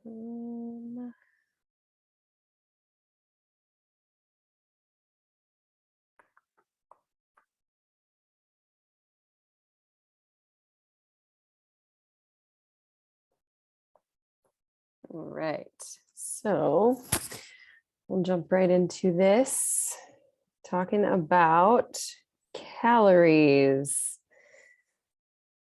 Um, all right, so we'll jump right into this, talking about calories.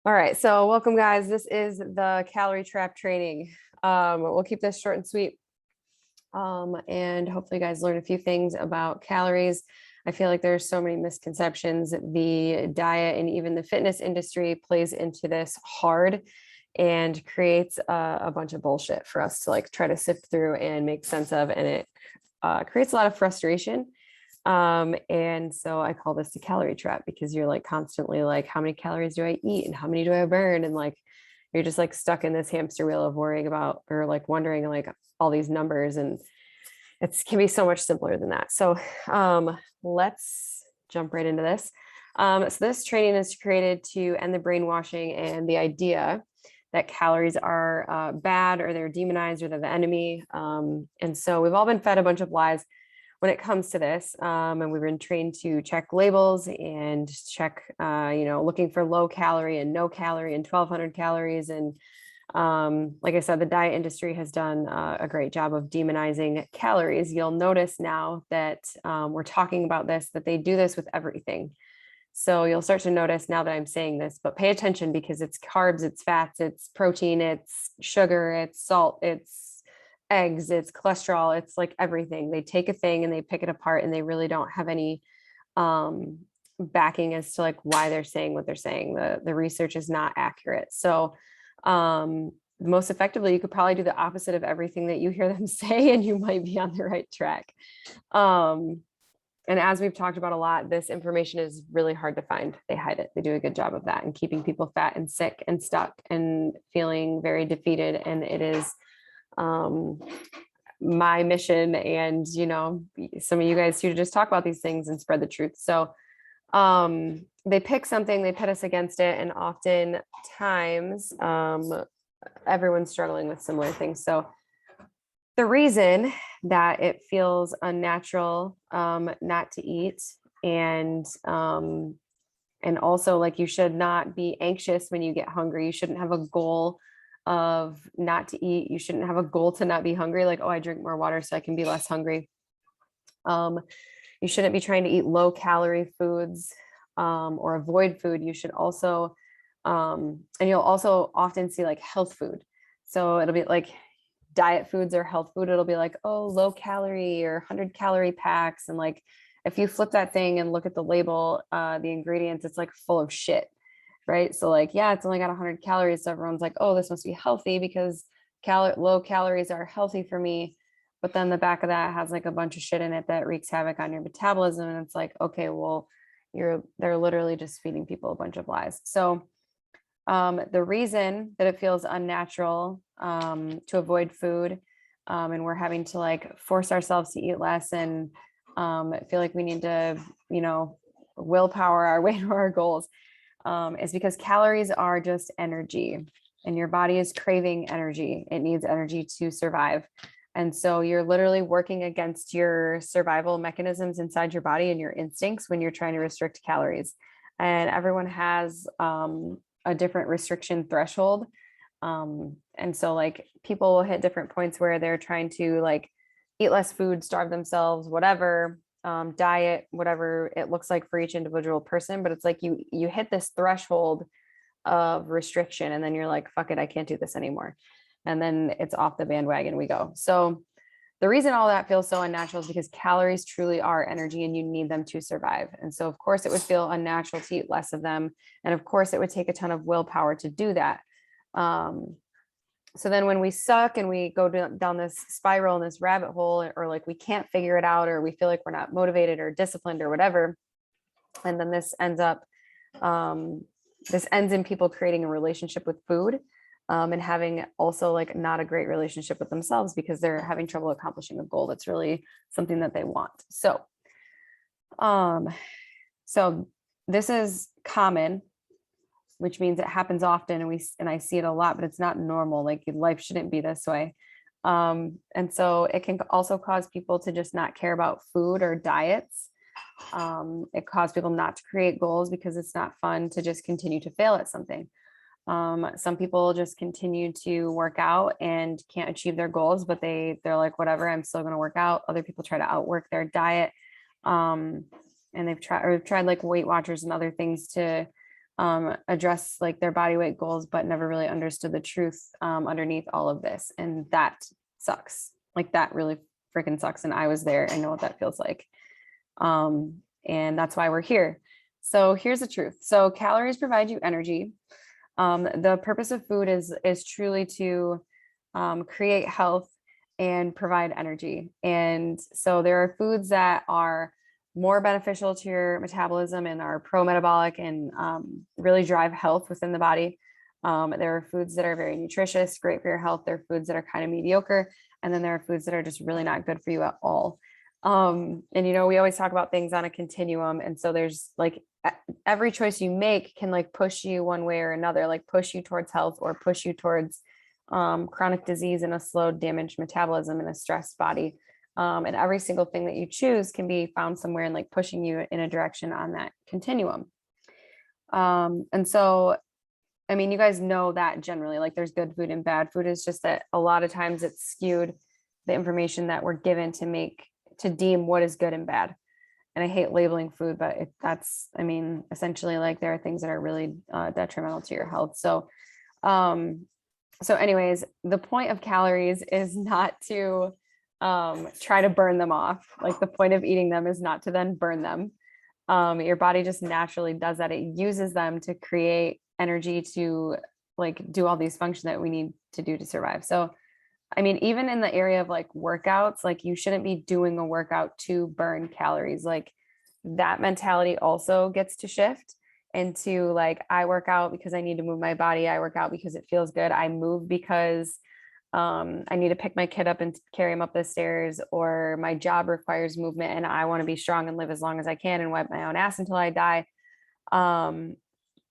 All right, so welcome guys. This is the calorie trap training. We'll keep this short and sweet. And hopefully you guys learn a few things about calories. I feel like there's so many misconceptions. The diet and even the fitness industry plays into this hard and creates a bunch of bullshit for us to like try to sift through and make sense of. And it creates a lot of frustration. And so I call this the calorie trap because you're like constantly like, how many calories do I eat and how many do I burn? And like, you're just like stuck in this hamster wheel of worrying about, or like wondering like all these numbers, and it can be so much simpler than that. So let's jump right into this. So this training is created to end the brainwashing and the idea that calories are bad, or they're demonized, or they're the enemy. And so we've all been fed a bunch of lies when it comes to this. And we've been trained to check labels and check, looking for low calorie and no calorie and 1,200 calories. And like I said, the diet industry has done a great job of demonizing calories. You'll notice now that we're talking about this, that they do this with everything. So you'll start to notice now that I'm saying this, but pay attention because it's carbs, it's fats, it's protein, it's sugar, it's salt, it's eggs, it's cholesterol, it's like everything. They take a thing and they pick it apart, and they really don't have any backing as to like why they're saying what they're saying. The research is not accurate. So most effectively, you could probably do the opposite of everything that you hear them say, and you might be on the right track. And as we've talked about a lot, this information is really hard to find. They hide it. They do a good job of that and keeping people fat and sick and stuck and feeling very defeated. And it is my mission, and some of you guys too, to just talk about these things and spread the truth. So they pick something, they pit us against it, and oftentimes everyone's struggling with similar things. So the reason that it feels unnatural not to eat, and also like you should not be anxious when you get hungry. You shouldn't have a goal of not to eat. You shouldn't have a goal to not be hungry, like, oh, I drink more water so I can be less hungry. You shouldn't be trying to eat low calorie foods or avoid food. You should also, and you'll also often see like health food. So it'll be like diet foods or health food. It'll be like, oh, low calorie or 100-calorie packs. And like, if you flip that thing and look at the label, the ingredients, it's like full of shit, right? So like, yeah, it's only got 100 calories. So everyone's like, oh, this must be healthy because low calories are healthy for me. But then the back of that has like a bunch of shit in it that wreaks havoc on your metabolism. And it's like, okay, well, they're literally just feeding people a bunch of lies. So the reason that it feels unnatural to avoid food, and we're having to like force ourselves to eat less and feel like we need to, willpower our way to our goals, is because calories are just energy, and your body is craving energy. It needs energy to survive. And so you're literally working against your survival mechanisms inside your body and your instincts when you're trying to restrict calories. And everyone has a different restriction threshold. And so like people will hit different points where they're trying to like eat less food, starve themselves, whatever, diet, whatever it looks like for each individual person. But it's like you hit this threshold of restriction, and then you're like, fuck it, I can't do this anymore. And then it's off the bandwagon we go. So the reason all that feels so unnatural is because calories truly are energy, and you need them to survive. And so of course it would feel unnatural to eat less of them. And of course it would take a ton of willpower to do that. So then when we suck and we go down this spiral and this rabbit hole, or like we can't figure it out, or we feel like we're not motivated or disciplined or whatever, and then this ends in people creating a relationship with food, and having also like not a great relationship with themselves because they're having trouble accomplishing a goal that's really something that they want. So this is common, which means it happens often, and I see it a lot, but it's not normal. Like life shouldn't be this way. And so it can also cause people to just not care about food or diets. It causes people not to create goals because it's not fun to just continue to fail at something. Some people just continue to work out and can't achieve their goals, but they're like, whatever, I'm still going to work out. Other people try to outwork their diet. And they've tried like Weight Watchers and other things to address like their body weight goals, but never really understood the truth underneath all of this. And that sucks. Like that really freaking sucks. And I was there. I know what that feels like. And that's why we're here. So here's the truth. So calories provide you energy. The purpose of food is truly to create health and provide energy. And so there are foods that are more beneficial to your metabolism and are pro-metabolic and really drive health within the body. There are foods that are very nutritious, great for your health. There are foods that are kind of mediocre. And then there are foods that are just really not good for you at all. And, you know, we always talk about things on a continuum. And so there's like every choice you make can like push you one way or another, like push you towards health or push you towards chronic disease and a slow damaged metabolism and a stressed body. And every single thing that you choose can be found somewhere and like pushing you in a direction on that continuum. And so, I mean, you guys know that generally, like there's good food and bad food. Is just that a lot of times it's skewed the information that we're given to deem what is good and bad. And I hate labeling food, but that's, I mean, essentially like there are things that are really detrimental to your health. So, anyways, the point of calories is not to try to burn them off. Like the point of eating them is not to then burn them. Your body just naturally does that. It uses them to create energy to like do all these functions that we need to do to survive. So, I mean, even in the area of like workouts, like you shouldn't be doing a workout to burn calories. Like that mentality also gets to shift into like, I work out because I need to move my body. I work out because it feels good. I move because I need to pick my kid up and carry him up the stairs, or my job requires movement and I want to be strong and live as long as I can and wipe my own ass until I die.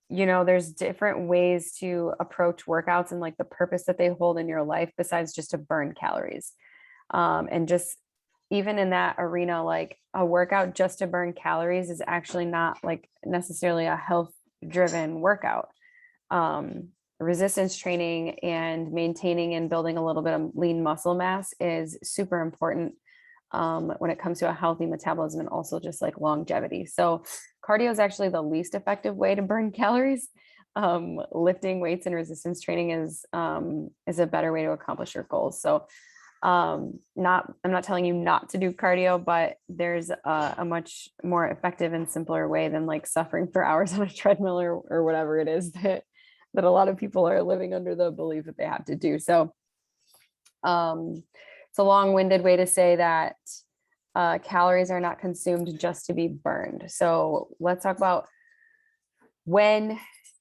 You know, there's different ways to approach workouts and like the purpose that they hold in your life besides just to burn calories. And just even in that arena, like a workout just to burn calories is actually not like necessarily a health driven workout. Resistance training and maintaining and building a little bit of lean muscle mass is super important when it comes to a healthy metabolism and also just like longevity. So cardio is actually the least effective way to burn calories. Lifting weights and resistance training is a better way to accomplish your goals. So I'm not telling you not to do cardio, but there's a much more effective and simpler way than like suffering for hours on a treadmill or whatever it is that a lot of people are living under the belief that they have to do. So it's a long-winded way to say that calories are not consumed just to be burned. So let's talk about when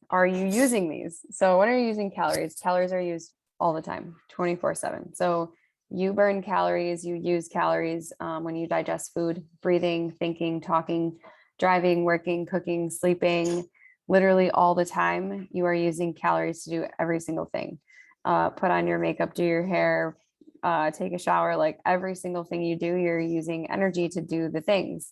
are you using these? So when are you using calories? Calories are used all the time, 24/7. So you burn calories, you use calories when you digest food, breathing, thinking, talking, driving, working, cooking, sleeping, literally all the time. You are using calories to do every single thing. Put on your makeup, do your hair, take a shower, like every single thing you do, you're using energy to do the things.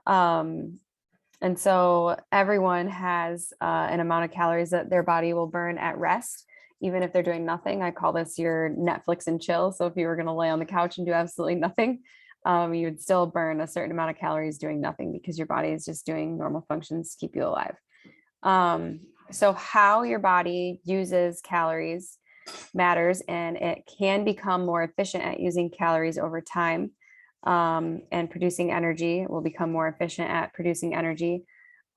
And so everyone has an amount of calories that their body will burn at rest, even if they're doing nothing. I call this your Netflix and chill. So if you were going to lay on the couch and do absolutely nothing, you would still burn a certain amount of calories doing nothing because your body is just doing normal functions to keep you alive. So how your body uses calories matters, and it can become more efficient at using calories over time. And producing energy will become more efficient at producing energy.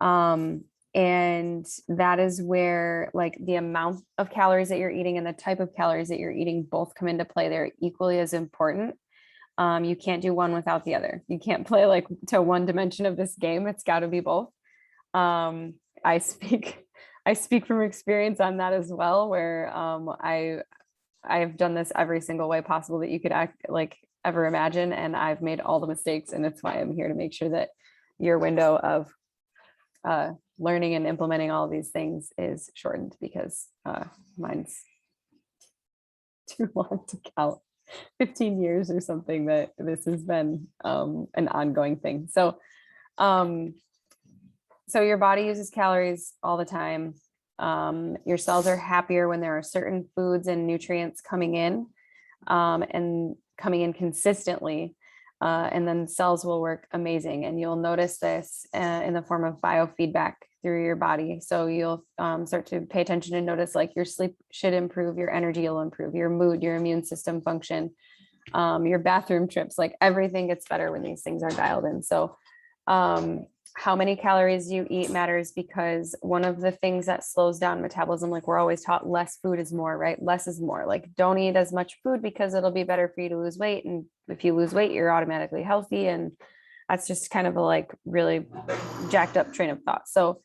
And that is where like the amount of calories that you're eating and the type of calories that you're eating both come into play. They're equally as important. You can't do one without the other. You can't play like to one dimension of this game. It's got to be both. I speak from experience on that as well, where I've done this every single way possible that you could ever imagine, and I've made all the mistakes, and it's why I'm here to make sure that your window of learning and implementing all of these things is shortened, because mine's too long to count. 15 years or something that this has been an ongoing thing. Um, so your body uses calories all the time. Your cells are happier when there are certain foods and nutrients coming in and coming in consistently. And then cells will work amazing. And you'll notice this in the form of biofeedback through your body. So you'll start to pay attention and notice like your sleep should improve, your energy will improve, your mood, your immune system function, your bathroom trips, like everything gets better when these things are dialed in. So how many calories you eat matters, because one of the things that slows down metabolism, like we're always taught less food is more, right? Less is more. Like don't eat as much food because it'll be better for you to lose weight. And if you lose weight, you're automatically healthy. And that's just kind of a like really jacked up train of thought. So,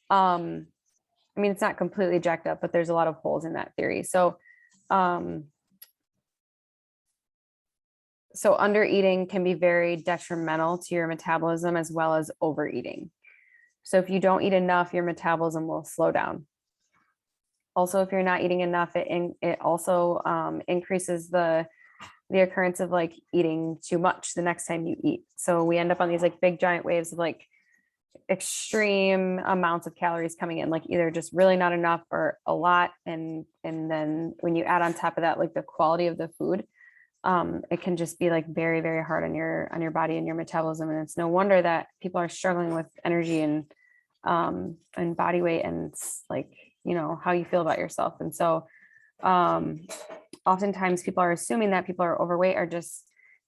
I mean, it's not completely jacked up, but there's a lot of holes in that theory. So under eating can be very detrimental to your metabolism as well as overeating. So if you don't eat enough, your metabolism will slow down. Also, if you're not eating enough, it also increases the occurrence of like eating too much the next time you eat. So we end up on these like big giant waves of like extreme amounts of calories coming in, like either just really not enough or a lot. And then when you add on top of that, like the quality of the food, it can just be like very, very hard on your body and your metabolism. And it's no wonder that people are struggling with energy and body weight and like, you know, how you feel about yourself. And so oftentimes people are assuming that people are overweight are just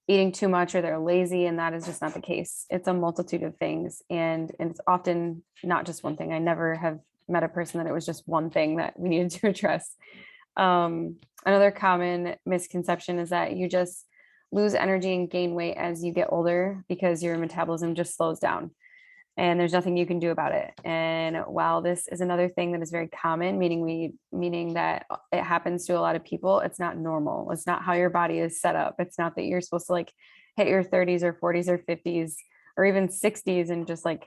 eating too much or they're lazy. And that is just not the case. It's a multitude of things. And it's often not just one thing. I never have met a person that it was just one thing that we needed to address. Another common misconception is that you just lose energy and gain weight as you get older because your metabolism just slows down and there's nothing you can do about it. And while this is another thing that is very common, meaning that it happens to a lot of people, it's not normal. It's not how your body is set up. It's not that you're supposed to like hit your 30s or 40s or 50s or even 60s and just like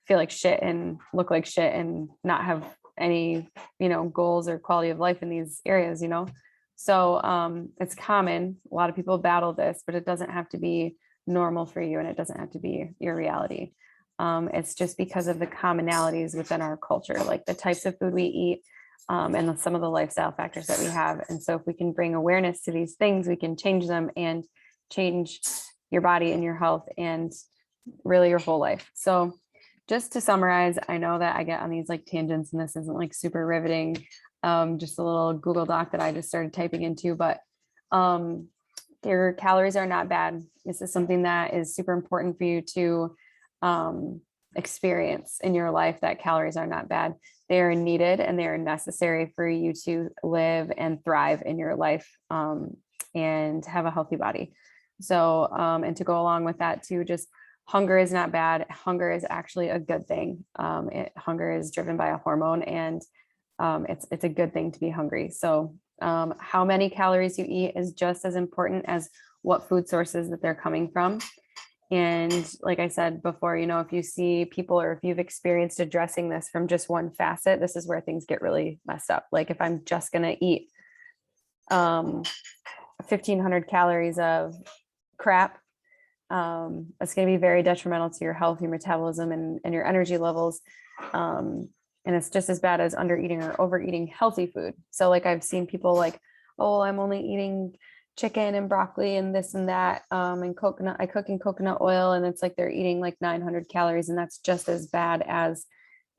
feel like shit and look like shit and not have any, you know, goals or quality of life in these areas, you know? So it's common. A lot of people battle this, but it doesn't have to be normal for you and it doesn't have to be your reality. It's just because of the commonalities within our culture, like the types of food we eat and some of the lifestyle factors that we have. And so if we can bring awareness to these things, we can change them and change your body and your health and really your whole life. So just to summarize, I know that I get on these like tangents and this isn't like super riveting, just a little Google Doc that I just started typing into, but your calories are not bad. This is something that is super important for you to experience in your life, that calories are not bad. They are needed and they are necessary for you to live and thrive in your life and have a healthy body. So, and to go along with that too, just hunger is not bad. Hunger is actually a good thing. Hunger is driven by a hormone and it's a good thing to be hungry. So how many calories you eat is just as important as what food sources that they're coming from. And like I said before, you know, if you see people or if you've experienced addressing this from just one facet, this is where things get really messed up. Like if I'm just going to eat 1,500 calories of crap, it's going to be very detrimental to your health, your metabolism, and your energy levels. And it's just as bad as under eating or overeating healthy food. So like I've seen people like, oh, I'm only eating chicken and broccoli and this and that, and coconut, I cook in coconut oil. And it's like they're eating like 900 calories. And that's just as bad as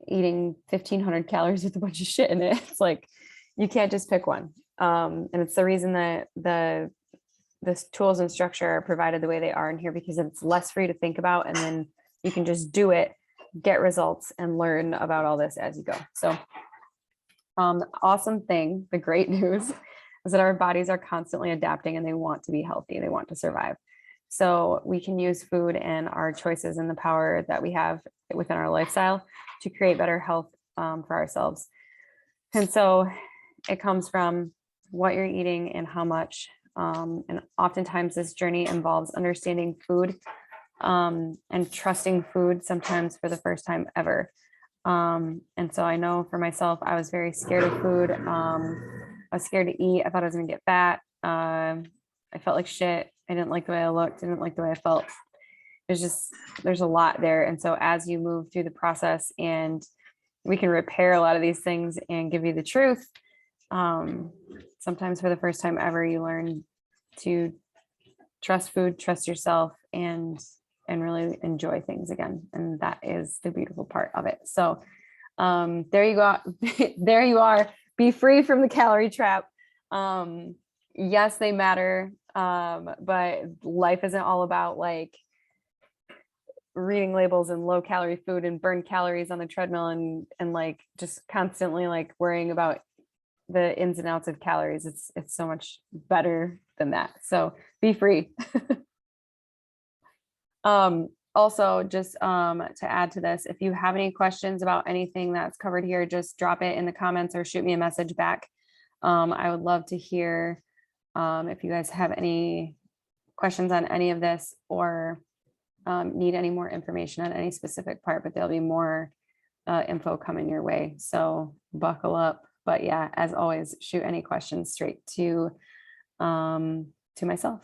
eating 1,500 calories with a bunch of shit in it. It's like, you can't just pick one. And it's the reason that the tools and structure are provided the way they are in here, because it's less for you to think about. And then you can just do it, get results, and learn about all this as you go. So the awesome thing, the great news is that our bodies are constantly adapting and they want to be healthy. They want to survive. So we can use food and our choices and the power that we have within our lifestyle to create better health for ourselves. And so it comes from what you're eating and how much. And oftentimes this journey involves understanding food and trusting food sometimes for the first time ever. And so I know for myself, I was very scared of food. I was scared to eat. I thought I was going to get fat. I felt like shit. I didn't like the way I looked. I didn't like the way I felt. There's a lot there. And so as you move through the process and we can repair a lot of these things and give you the truth, sometimes for the first time ever, you learn to trust food, trust yourself, and really enjoy things again. And that is the beautiful part of it. So there you go. There you are. Be free from the calorie trap. Yes, they matter. But life isn't all about like reading labels and low calorie food and burn calories on the treadmill and like just constantly like worrying about the ins and outs of calories. It's so much better than that. So be free. Also, just to add to this, if you have any questions about anything that's covered here, just drop it in the comments or shoot me a message back. I would love to hear if you guys have any questions on any of this or need any more information on any specific part, but there'll be more info coming your way. So buckle up. But yeah, as always, shoot any questions straight to myself.